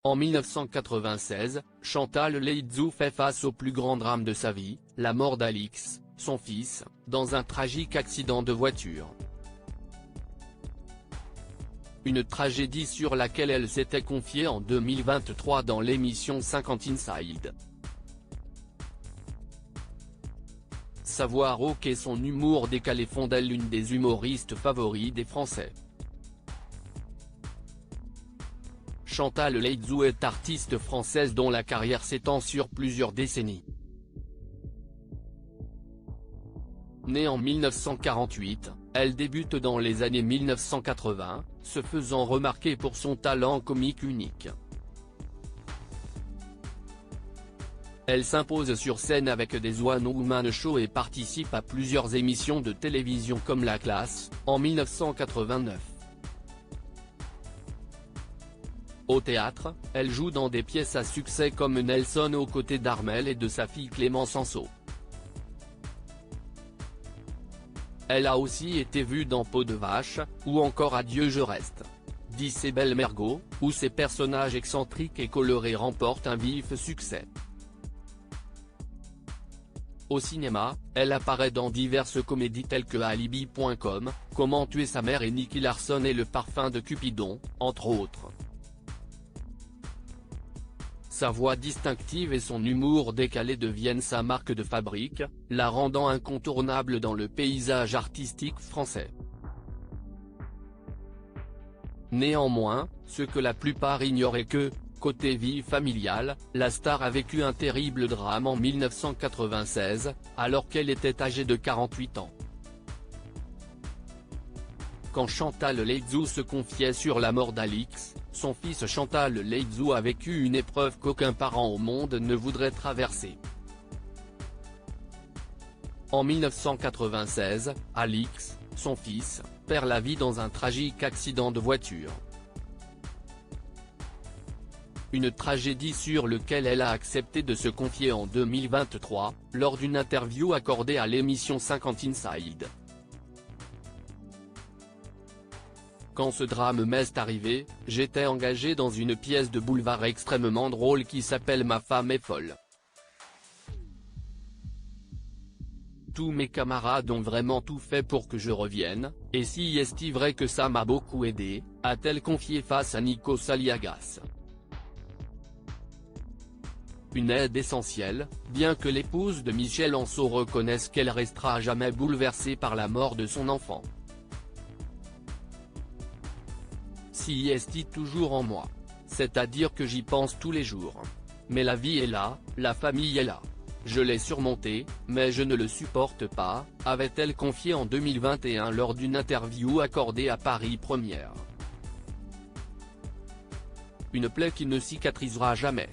En 1996, Chantal Leidzu fait face au plus grand drame de sa vie, la mort d'Alix, son fils, dans un tragique accident de voiture. Une tragédie sur laquelle elle s'était confiée en 2023 dans l'émission 50 Inside. Savoir ok son humour décalé font d'elle l'une des humoristes favoris des Français. Chantal Leidzu est artiste française dont la carrière s'étend sur plusieurs décennies. Née en 1948, elle débute dans les années 1980, se faisant remarquer pour son talent comique unique. Elle s'impose sur scène avec des One Woman Show et participe à plusieurs émissions de télévision comme La Classe, en 1989. Au théâtre, elle joue dans des pièces à succès comme Nelson aux côtés d'Armel et de sa fille Clémence Anceau. Elle a aussi été vue dans Peau de vache, ou encore Adieu je reste, d'Isabelle Mergo, où ses personnages excentriques et colorés remportent un vif succès. Au cinéma, elle apparaît dans diverses comédies telles que Alibi.com, Comment tuer sa mère et Nicky Larson et Le parfum de Cupidon, entre autres. Sa voix distinctive et son humour décalé deviennent sa marque de fabrique, la rendant incontournable dans le paysage artistique français. Néanmoins, ce que la plupart ignorent est que, côté vie familiale, la star a vécu un terrible drame en 1996, alors qu'elle était âgée de 48 ans. Quand Chantal Leidzu se confiait sur la mort d'Alix, son fils Chantal Leidzu a vécu une épreuve qu'aucun parent au monde ne voudrait traverser. En 1996, Alix, son fils, perd la vie dans un tragique accident de voiture. Une tragédie sur laquelle elle a accepté de se confier en 2023, lors d'une interview accordée à l'émission 50 Inside. Quand ce drame m'est arrivé, j'étais engagé dans une pièce de boulevard extrêmement drôle qui s'appelle Ma femme est folle. Tous mes camarades ont vraiment tout fait pour que je revienne, et si est-il vrai que ça m'a beaucoup aidé, a-t-elle confié face à Nikos Aliagas. Une aide essentielle, bien que l'épouse de Michel Anceau reconnaisse qu'elle restera à jamais bouleversée par la mort de son enfant. Si est toujours en moi. C'est-à-dire que j'y pense tous les jours. Mais la vie est là, la famille est là. Je l'ai surmonté, mais je ne le supporte pas, avait-elle confié en 2021 lors d'une interview accordée à Paris Première. Une plaie qui ne cicatrisera jamais.